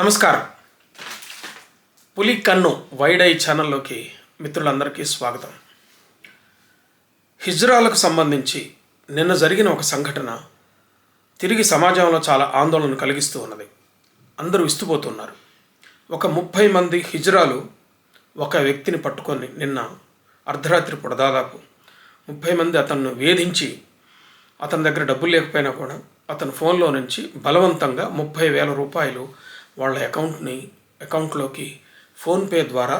నమస్కారం. పులి కన్ను వైడ్ ఐ ఛానల్లోకి మిత్రులందరికీ స్వాగతం. హిజ్రాలకు సంబంధించి నిన్న జరిగిన ఒక సంఘటన తిరిగి సమాజంలో చాలా ఆందోళన కలిగిస్తూ ఉన్నది. అందరూ విస్తుపోతున్నారు. ఒక 30 మంది హిజ్రాలు ఒక వ్యక్తిని పట్టుకొని నిన్న అర్ధరాత్రి పూట దాదాపు 30 మంది అతన్ని వేధించి అతని దగ్గర డబ్బులు లేకపోయినా కూడా అతని ఫోన్లో నుంచి బలవంతంగా 30,000 రూపాయలు వాళ్ళ అకౌంట్లోకి ఫోన్పే ద్వారా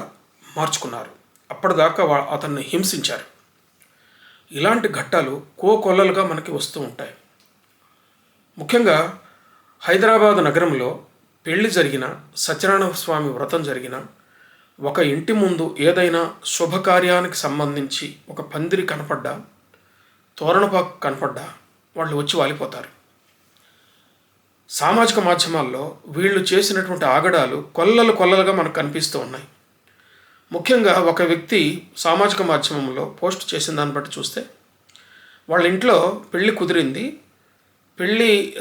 మార్చుకున్నారు. అప్పటిదాకా అతన్ని హింసించారు. ఇలాంటి ఘట్టాలు కోకొల్లలుగా మనకి వస్తూ ఉంటాయి. ముఖ్యంగా హైదరాబాద్ నగరంలో పెళ్లి జరిగిన, సత్యనారాయణ స్వామి వ్రతం జరిగిన, ఒక ఇంటి ముందు ఏదైనా శుభకార్యానికి సంబంధించి ఒక పందిరి కనపడ్డా, తోరణపాకు కనపడ్డా వాళ్ళు వచ్చి వాలిపోతారు. సామాజిక మాధ్యమాల్లో వీళ్ళు చేసినటువంటి ఆగడాలు కొల్లలుగా మనకు కనిపిస్తూ ఉన్నాయి. ముఖ్యంగా ఒక వ్యక్తి సామాజిక మాధ్యమంలో పోస్ట్ చేసిన దాన్ని బట్టి చూస్తే వాళ్ళ ఇంట్లో పెళ్ళి కుదిరింది.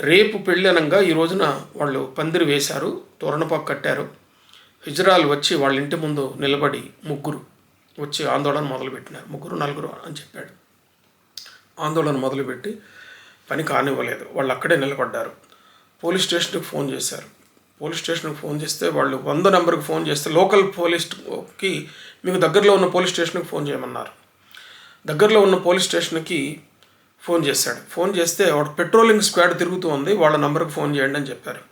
రేపు పెళ్ళి అనగా ఈ రోజున వాళ్ళు పందిరి వేశారు, తోరణపాకు కట్టారు. హిజ్రాలు వచ్చి వాళ్ళ ఇంటి ముందు నిలబడి ముగ్గురు వచ్చి ఆందోళన మొదలుపెట్టినారు. 3-4 అని చెప్పాడు. ఆందోళన మొదలుపెట్టి పని కానివ్వలేదు. వాళ్ళు అక్కడే నిలబడ్డారు. పోలీస్ స్టేషన్కి ఫోన్ చేశారు. పోలీస్ స్టేషన్కి ఫోన్ చేస్తే వాళ్ళు 100 నెంబర్కి ఫోన్ చేస్తే లోకల్ పోలీస్కి మీకు దగ్గరలో ఉన్న పోలీస్ స్టేషన్కి ఫోన్ చేయమన్నారు. దగ్గరలో ఉన్న పోలీస్ స్టేషన్కి ఫోన్ చేశాడు. ఫోన్ చేస్తే వాడు పెట్రోలింగ్ స్క్వాడ్ తిరుగుతూ ఉంది, వాళ్ళ నెంబర్కి ఫోన్ చేయండి అని చెప్పారు.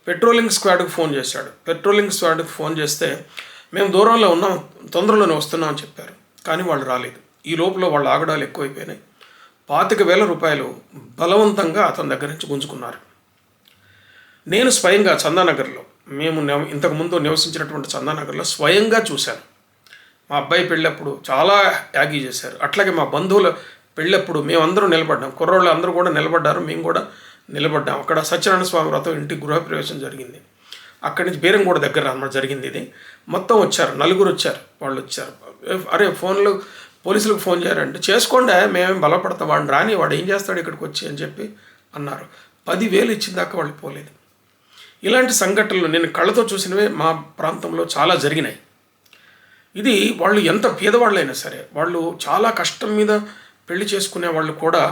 పెట్రోలింగ్ స్క్వాడ్కి ఫోన్ చేశాడు. పెట్రోలింగ్ స్క్వాడ్కి ఫోన్ చేస్తే మేము దూరంలో ఉన్నాం, తొందరలోనే వస్తున్నాం అని చెప్పారు. కానీ వాళ్ళు రాలేదు. ఈ లోపల వాళ్ళ ఆగడాలు ఎక్కువైపోయినాయి. 25,000 రూపాయలు బలవంతంగా అతని దగ్గర నుంచి గుంజుకున్నారు. నేను స్వయంగా చందానగర్లో, మేము ఇంతకుముందు నివసించినటువంటి చందానగర్లో స్వయంగా చూశాను. మా అబ్బాయి పెళ్ళప్పుడు చాలా యాగీ చేశారు. అట్లాగే మా బంధువుల పెళ్ళప్పుడు మేమందరూ నిలబడ్డాం. కుర్రోళ్ళు అందరూ కూడా నిలబడ్డారు, మేము కూడా నిలబడ్డాం. అక్కడ సత్యనారాయణ స్వామి వ్రతం ఇంటి గృహప్రవేశం జరిగింది. అక్కడి నుంచి బీరంగూడ దగ్గర అన్నమాట జరిగింది ఇది. మొత్తం వచ్చారు, 4 వచ్చారు. వాళ్ళు వచ్చారు. అరే ఫోన్లు పోలీసులకు ఫోన్ చేయారంటే చేసుకోండి, మేమేం బలపడతాం, వాడిని రాని, వాడు ఏం చేస్తాడు ఇక్కడికి వచ్చి అని చెప్పి అన్నారు. 10,000 ఇచ్చిన దాకా వాళ్ళు పోలేదు. ఇలాంటి సంఘటనలు నేను కళ్ళతో చూసినవే మా ప్రాంతంలో చాలా జరిగినాయి. ఇది వాళ్ళు ఎంత పేదవాళ్ళైనా సరే, వాళ్ళు చాలా కష్టం మీద పెళ్లి చేసుకునే వాళ్ళు కూడా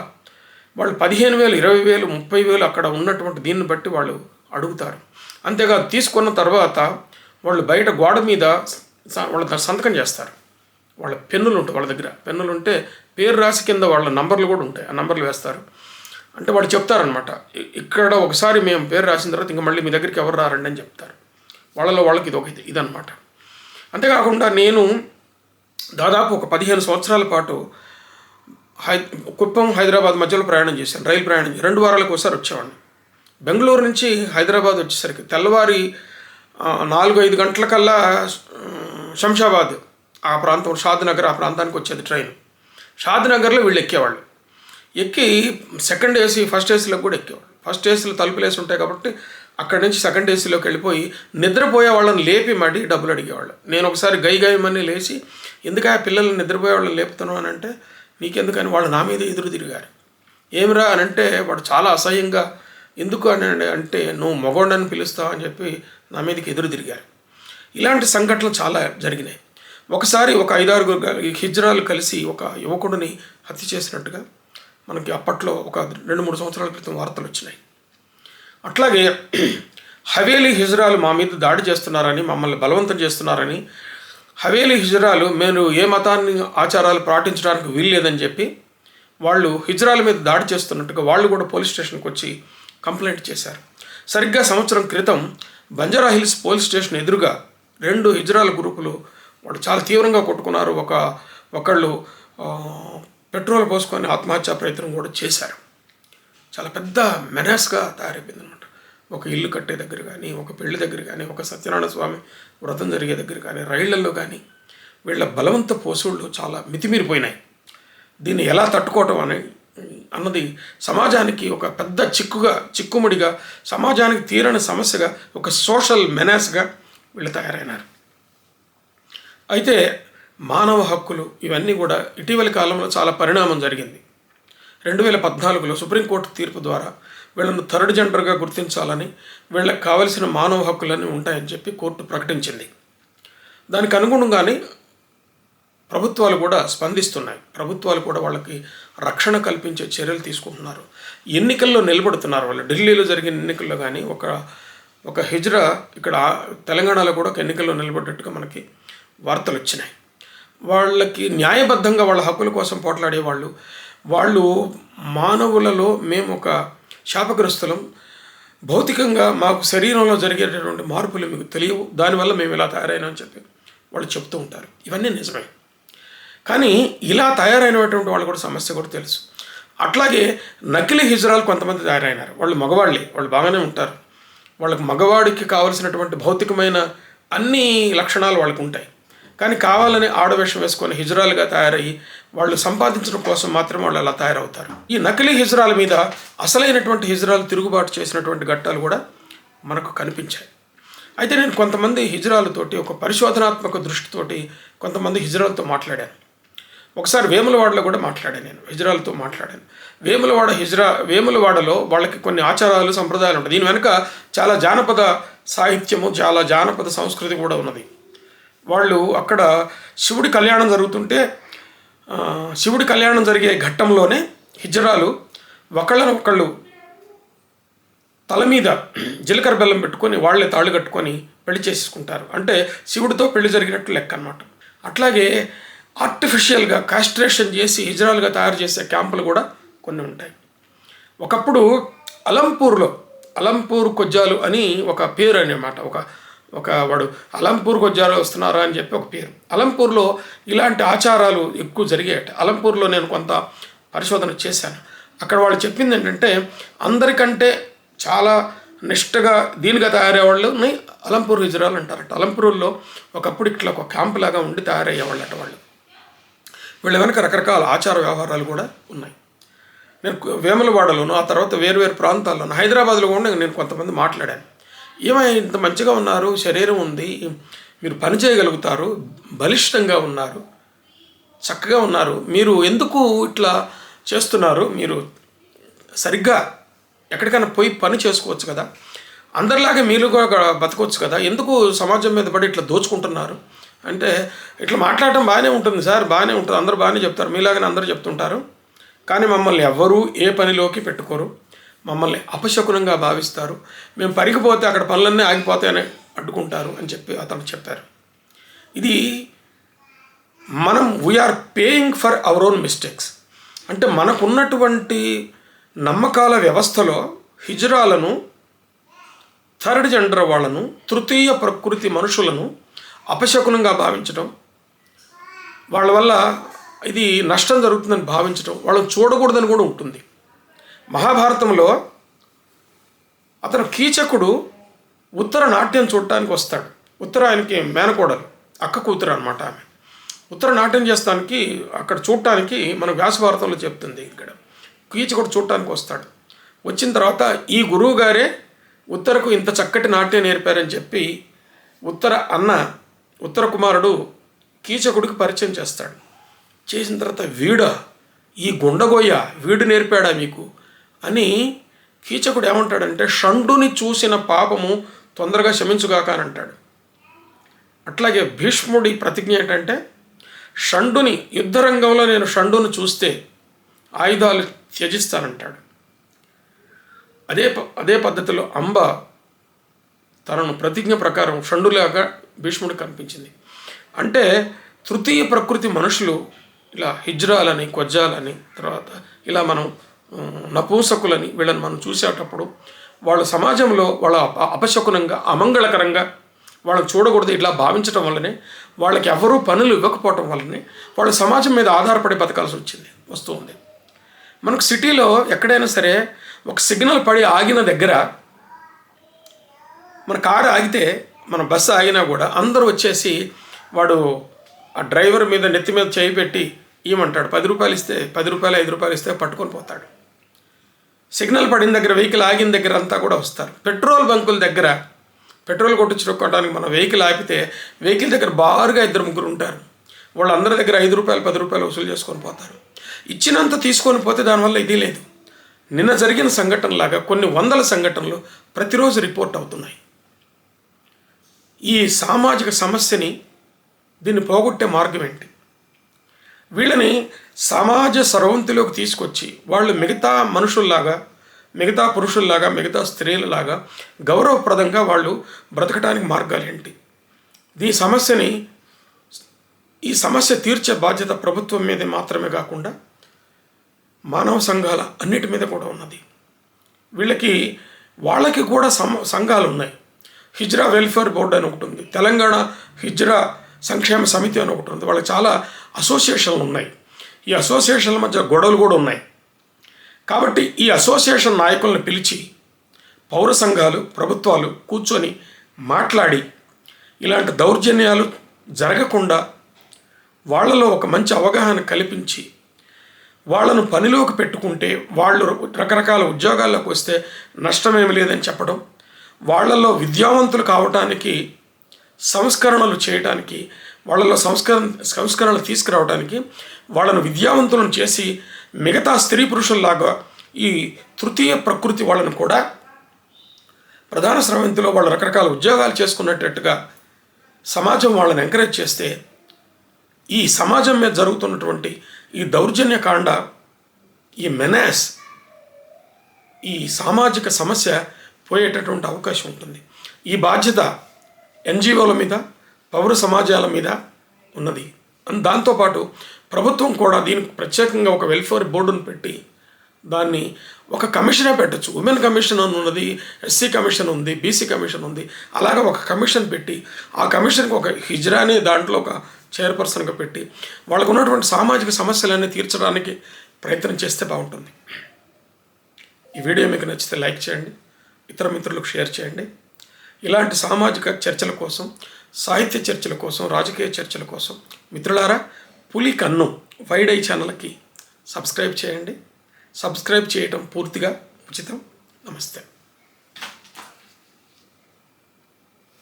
వాళ్ళు 15,000, 20,000, 30,000 అక్కడ ఉన్నటువంటి దీన్ని బట్టి వాళ్ళు అడుగుతారు. అంతేకాదు తీసుకున్న తర్వాత వాళ్ళు బయట గోడ మీద వాళ్ళ సంతకం చేస్తారు. వాళ్ళ పెన్నులు ఉంటాయి, వాళ్ళ దగ్గర పెన్నులు ఉంటే పేరు రాసి కింద వాళ్ళ నంబర్లు కూడా ఉంటాయి, ఆ నంబర్లు వేస్తారు. అంటే వాళ్ళు చెప్తారనమాట, ఇక్కడ ఒకసారి మేము పేరు రాసిన తర్వాత ఇంకా మళ్ళీ మీ దగ్గరికి ఎవరు రారండి అని చెప్తారు. వాళ్ళకి ఇదనమాట. అంతేకాకుండా నేను దాదాపు ఒక 15 సంవత్సరాల పాటు కుప్పం హైదరాబాద్ మధ్యలో ప్రయాణం చేశాను, రైలు ప్రయాణం 2 వారాలకు ఒకసారి వచ్చేవాడిని. బెంగళూరు నుంచి హైదరాబాద్ వచ్చేసరికి తెల్లవారి 4-5 గంటలకల్లా శంషాబాద్ ఆ ప్రాంతం, షాద్నగర్ ఆ ప్రాంతానికి వచ్చేది ట్రైన్. షాద్నగర్లో వీళ్ళు ఎక్కేవాళ్ళు. ఎక్కి సెకండ్ ఏసీ, ఫస్ట్ ఏసీలోకి కూడా ఎక్కేవాళ్ళు. ఫస్ట్ ఏసీలో తలుపులు వేసి ఉంటాయి కాబట్టి అక్కడి నుంచి సెకండ్ ఏసీలోకి వెళ్ళిపోయి నిద్రపోయే వాళ్ళని లేపి మడి డబ్బులు అడిగేవాళ్ళు. నేను ఒకసారి గైమని లేచి ఎందుకు పిల్లల్ని నిద్రపోయే వాళ్ళని లేపుతున్నావు అని అంటే నీకెందుకని వాళ్ళు నా మీద ఎదురు తిరిగారు. ఏమిరా అని అంటే వాడు చాలా అసహ్యంగా ఎందుకు అని అంటే నువ్వు మగోడని పిలుస్తావు అని చెప్పి నా మీదకి ఎదురు తిరిగారు. ఇలాంటి సంఘటనలు చాలా జరిగినాయి. ఒకసారి ఒక 5-6 హిజ్రాలు కలిసి ఒక యువకుడిని హత్య చేసినట్టుగా మనకి అప్పట్లో ఒక 2-3 సంవత్సరాల క్రితం వార్తలు వచ్చినాయి. అట్లాగే హవేలీ హిజ్రాలు మా మీద దాడి చేస్తున్నారని, మమ్మల్ని బలవంతం చేస్తున్నారని, హవేలీ హిజ్రాలు మేము ఏ మతాన్ని ఆచారాలు పాటించడానికి వీల్లేదని చెప్పి వాళ్ళు హిజ్రాల మీద దాడి చేస్తున్నట్టుగా వాళ్ళు కూడా పోలీస్ స్టేషన్కి వచ్చి కంప్లైంట్ చేశారు. సరిగ్గా సంవత్సరం క్రితం బంజారా హిల్స్ పోలీస్ స్టేషన్ ఎదురుగా 2 హిజ్రాల గ్రూపులు వాళ్ళు చాలా తీవ్రంగా కొట్టుకున్నారు. ఒకళ్ళు పెట్రోల్ పోసుకొని ఆత్మహత్యా ప్రయత్నం కూడా చేశారు. చాలా పెద్ద మెనాస్గా తయారైపోయింది అనమాట. ఒక ఇల్లు కట్టే దగ్గర కానీ, ఒక పెళ్లి దగ్గర కానీ, ఒక సత్యనారాయణ స్వామి వ్రతం జరిగే దగ్గర కానీ, రైళ్లలో కానీ వీళ్ళ బలవంత పోసుళ్ళు చాలా మితిమీరిపోయినాయి. దీన్ని ఎలా తట్టుకోవటం అన్నది సమాజానికి ఒక పెద్ద చిక్కుముడిగా, సమాజానికి తీరని సమస్యగా, ఒక సోషల్ మెనాస్గా వీళ్ళు తయారైనారు. అయితే మానవ హక్కులు ఇవన్నీ కూడా ఇటీవలి కాలంలో చాలా పరిణామం జరిగింది. 2014లో సుప్రీంకోర్టు తీర్పు ద్వారా వీళ్ళను థర్డ్ జెండర్గా గుర్తించాలని, వీళ్ళకి కావలసిన మానవ హక్కులన్నీ ఉంటాయని చెప్పి కోర్టు ప్రకటించింది. దానికి అనుగుణంగానే ప్రభుత్వాలు కూడా స్పందిస్తున్నాయి. ప్రభుత్వాలు కూడా వాళ్ళకి రక్షణ కల్పించే చర్యలు తీసుకుంటున్నారు. ఎన్నికల్లో నిలబడుతున్నారు వాళ్ళు. ఢిల్లీలో జరిగిన ఎన్నికల్లో కానీ ఒక హిజ్రా ఇక్కడ తెలంగాణలో కూడా ఒక ఎన్నికల్లో నిలబడ్డట్టుగా మనకి వార్తలు వచ్చినాయి. వాళ్ళకి న్యాయబద్ధంగా వాళ్ళ హక్కుల కోసం పోట్లాడే వాళ్ళు మానవులలో మేము ఒక శాపగ్రస్తులం, భౌతికంగా మాకు శరీరంలో జరిగేటటువంటి మార్పులు మీకు తెలియవు, దానివల్ల మేము ఇలా తయారైనామని చెప్పి వాళ్ళు చెప్తూ ఉంటారు. ఇవన్నీ నిజమే. కానీ ఇలా తయారైనటువంటి వాళ్ళు కూడా సమస్య కూడా తెలుసు. అట్లాగే నకిలీ హిజ్రాలు కొంతమంది తయారైనారు. వాళ్ళు మగవాళ్ళే, వాళ్ళు బాగానే ఉంటారు. వాళ్ళకి మగవాడికి కావలసినటువంటి భౌతికమైన అన్ని లక్షణాలు వాళ్ళకు ఉంటాయి. కానీ కావాలని ఆడవేషం వేసుకొని హిజ్రాలుగా తయారయ్యి వాళ్ళు సంపాదించడం కోసం మాత్రం వాళ్ళు అలా తయారవుతారు. ఈ నకిలీ హిజ్రాల మీద అసలైనటువంటి హిజ్రాలు తిరుగుబాటు చేసినటువంటి ఘట్టాలు కూడా మనకు కనిపించాయి. అయితే నేను కొంతమంది హిజ్రాలతోటి ఒక పరిశోధనాత్మక దృష్టితోటి కొంతమంది హిజ్రాలతో మాట్లాడాను. ఒకసారి వేములవాడలో కూడా మాట్లాడాను, నేను హిజ్రాలతో మాట్లాడాను. వేములవాడలో వాళ్ళకి కొన్ని ఆచారాలు సంప్రదాయాలు ఉంటాయి. దీని వెనుక చాలా జానపద సాహిత్యము, చాలా జానపద సంస్కృతి కూడా ఉన్నది. వాళ్ళు అక్కడ శివుడి కళ్యాణం జరుగుతుంటే శివుడి కళ్యాణం జరిగే ఘట్టంలోనే హిజ్రాలు ఒకళ్ళు తల మీద జీలకర్ర బెల్లం పెట్టుకొని వాళ్ళే తాళ్ళు కట్టుకొని పెళ్లి చేసుకుంటారు. అంటే శివుడితో పెళ్లి జరిగినట్టు లెక్క అన్నమాట. అట్లాగే ఆర్టిఫిషియల్గా కాస్ట్రేషన్ చేసి హిజ్రాలుగా తయారు చేసే క్యాంపులు కూడా కొన్ని ఉంటాయి. ఒకప్పుడు అలంపూర్ కొజ్జాలు అని ఒక పేరు అన్నమాట. వాడు అలంపూర్ కొజ్జాలు వస్తున్నారా అని చెప్పి ఒక పేరు. అలంపూర్లో ఇలాంటి ఆచారాలు ఎక్కువ జరిగాయట. అలంపూర్లో నేను కొంత పరిశోధన చేశాను. అక్కడ వాళ్ళు చెప్పింది ఏంటంటే అందరికంటే చాలా నిష్టగా దీనిగా తయారయ్యే వాళ్ళని అలంపూర్ హిజ్రాలు అంటారట. అలంపూర్లో ఒకప్పుడు ఇట్లా ఒక క్యాంపు లాగా ఉండి తయారయ్యేవాళ్ళట వాళ్ళు. వీళ్ళ వెనక రకరకాల ఆచార వ్యవహారాలు కూడా ఉన్నాయి. నేను వేములవాడలోను, ఆ తర్వాత వేరు ప్రాంతాల్లోను, హైదరాబాద్లో కూడా నేను కొంతమంది మాట్లాడాను. ఏమైనా ఇంత మంచిగా ఉన్నారు, శరీరం ఉంది, మీరు పని చేయగలుగుతారు, బలిష్టంగా ఉన్నారు, చక్కగా ఉన్నారు, మీరు ఎందుకు ఇట్లా చేస్తున్నారు, మీరు సరిగ్గా ఎక్కడికైనా పోయి పని చేసుకోవచ్చు కదా, అందరిలాగే మీరు కూడా బతకొచ్చు కదా, ఎందుకు సమాజం మీద పడి ఇట్లా దోచుకుంటున్నారు అంటే, ఇట్లా మాట్లాడటం బాగానే ఉంటుంది సార్, బాగానే ఉంటుంది, అందరూ బాగానే చెప్తారు, మీలాగానే అందరూ చెప్తుంటారు, కానీ మమ్మల్ని ఎవ్వరూ ఏ పనిలోకి పెట్టుకోరు, మమ్మల్ని అపశకునంగా భావిస్తారు, మేము పరిగిపోతే అక్కడ పనులన్నీ ఆగిపోతాయని అడ్డుకుంటారు అని చెప్పి అతను చెప్పారు. ఇది we are paying for our own mistakes. అంటే మనకున్నటువంటి నమ్మకాల వ్యవస్థలో హిజ్రాలను, థర్డ్ జెండర్ వాళ్ళను, తృతీయ ప్రకృతి మనుషులను అపశకునంగా భావించడం, వాళ్ళ వల్ల ఇది నష్టం జరుగుతుందని భావించడం, వాళ్ళని చూడకూడదని కూడా ఉంటుంది. మహాభారతంలో అతను కీచకుడు ఉత్తర నాట్యం చూడటానికి వస్తాడు. ఆయనకి మేనకోడలు, అక్క కూతురు అనమాట ఆమె. ఉత్తర నాట్యం చేస్తానికి అక్కడ చూడటానికి మన వ్యాసభారతంలో చెప్తుంది. ఇక్కడ కీచకుడు చూడటానికి వస్తాడు. వచ్చిన తర్వాత ఈ గురువు గారే ఉత్తరకు ఇంత చక్కటి నాట్యం నేర్పారని చెప్పి ఉత్తర కుమారుడు కీచకుడికి పరిచయం చేస్తాడు. చేసిన తర్వాత ఈ గుండగోయ్య వీడు నేర్పాడా మీకు అని కీచకుడు ఏమంటాడంటే, షండుని చూసిన పాపము తొందరగా క్షమించుగాక అని అంటాడు. అట్లాగే భీష్ముడి ప్రతిజ్ఞ ఏంటంటే, షండుని యుద్ధరంగంలో నేను షండుని చూస్తే ఆయుధాలు త్యజిస్తానంటాడు. అదే పద్ధతిలో అంబ తనను ప్రతిజ్ఞ ప్రకారం షండులాగా భీష్ముడికి కనిపించింది. అంటే తృతీయ ప్రకృతి మనుషులు ఇలా హిజ్రాలని, కొజ్జాలని, తర్వాత ఇలా మనం నపూంసకులని వీళ్ళని మనం చూసేటప్పుడు వాళ్ళ సమాజంలో వాళ్ళ అపశకునంగా, అమంగళకరంగా వాళ్ళని చూడకూడదు ఇట్లా భావించడం వల్లనే, వాళ్ళకి ఎవరూ పనులు ఇవ్వకపోవటం వల్లనే వాళ్ళ సమాజం మీద ఆధారపడి బతకాల్సి వస్తూ ఉంది. మనకు సిటీలో ఎక్కడైనా సరే ఒక సిగ్నల్ పడి ఆగిన దగ్గర మన కారు ఆగితే, మన బస్సు ఆగినా కూడా అందరూ వచ్చేసి వాడు ఆ డ్రైవర్ మీద నెత్తి మీద చేయి పెట్టి ఇవ్వమంటాడు. 10 రూపాయలు ఇస్తే 10 రూపాయలు 5 రూపాయలు ఇస్తే పట్టుకొని పోతాడు. సిగ్నల్ పడిన దగ్గర, వెహికల్ ఆగిన దగ్గర అంతా కూడా వస్తారు. పెట్రోల్ బంకుల దగ్గర పెట్రోల్ కొట్టించుకోవడానికి మన వెహికల్ ఆపితే వెహికల్ దగ్గర బారుగా 2-3 ఉంటారు. వాళ్ళందరి దగ్గర 5 రూపాయలు 10 రూపాయలు వసూలు చేసుకొని పోతారు. ఇచ్చినంత తీసుకొని పోతే దానివల్ల ఇది లేదు. నిన్న జరిగిన సంఘటనలాగా కొన్ని వందల సంఘటనలు ప్రతిరోజు రిపోర్ట్ అవుతున్నాయి. ఈ సామాజిక సమస్యని దీన్ని పోగొట్టే మార్గం ఏంటి? వీళ్ళని సమాజ సర్వంతిలోకి తీసుకొచ్చి వాళ్ళు మిగతా మనుషుల్లాగా, మిగతా పురుషుల్లాగా, మిగతా స్త్రీలలాగా గౌరవప్రదంగా వాళ్ళు బ్రతకడానికి మార్గాలు ఏంటి? ఈ సమస్య తీర్చే బాధ్యత ప్రభుత్వం మీద మాత్రమే కాకుండా మానవ సంఘాల అన్నిటి మీద కూడా ఉన్నది. వాళ్ళకి కూడా సంఘాలు ఉన్నాయి. హిజ్రా వెల్ఫేర్ బోర్డు అని ఒకటి ఉంది, తెలంగాణ హిజ్రా సంక్షేమ సమితి అని ఒకటి ఉంది. వాళ్ళకి చాలా అసోసియేషన్లు ఉన్నాయి. ఈ అసోసియేషన్ల మధ్య గొడవలు కూడా ఉన్నాయి. కాబట్టి ఈ అసోసియేషన్ నాయకులను పిలిచి పౌర సంఘాలు, ప్రభుత్వాలు కూర్చొని మాట్లాడి ఇలాంటి దౌర్జన్యాలు జరగకుండా వాళ్ళలో ఒక మంచి అవగాహన కల్పించి వాళ్ళను పనిలోకి పెట్టుకుంటే వాళ్ళు రకరకాల ఉద్యోగాల్లోకి వస్తే నష్టమేమి లేదని చెప్పడం, వాళ్ళలో విద్యావంతులు కావటానికి, సంస్కరణలు చేయడానికి, వాళ్ళలో సంస్కరణలు తీసుకురావడానికి, వాళ్ళను విద్యావంతులను చేసి మిగతా స్త్రీ పురుషుల్లాగా ఈ తృతీయ ప్రకృతి వాళ్ళను కూడా ప్రధాన స్రవంతిలో వాళ్ళు రకరకాల ఉద్యోగాలు చేసుకున్నట్టుగా సమాజం వాళ్ళని ఎంకరేజ్ చేస్తే ఈ సమాజం మీద జరుగుతున్నటువంటి ఈ దౌర్జన్యకాండ, ఈ మెనాస్, ఈ సామాజిక సమస్య పోయేటటువంటి అవకాశం ఉంటుంది. ఈ బాధ్యత ఎన్జిఓల మీద, పౌర సమాజాల మీద ఉన్నది. దాంతోపాటు ప్రభుత్వం కూడా దీనికి ప్రత్యేకంగా ఒక వెల్ఫేర్ బోర్డును పెట్టి దాన్ని ఒక కమిషనే పెట్టచ్చు. ఉమెన్ కమిషన్ అని ఉన్నది, ఎస్సీ కమిషన్ ఉంది, బీసీ కమిషన్ ఉంది. అలాగే ఒక కమిషన్ పెట్టి ఆ కమిషన్కి ఒక హిజ్రాని దాంట్లో ఒక చైర్పర్సన్గా పెట్టి వాళ్ళకు ఉన్నటువంటి సామాజిక సమస్యలన్నీ తీర్చడానికి ప్రయత్నం చేస్తే బాగుంటుంది. ఈ వీడియో మీకు నచ్చితే లైక్ చేయండి, ఇతర మిత్రులకు షేర్ చేయండి. ఇలాంటి సామాజిక చర్చల కోసం, సాహిత్య చర్చల కోసం, రాజకీయ చర్చల కోసం మిత్రులారా పులి కన్ను వైడ్ ఐ ఛానల్కి సబ్స్క్రైబ్ చేయండి. సబ్స్క్రైబ్ చేయటం పూర్తిగా ఉచితం. నమస్తే.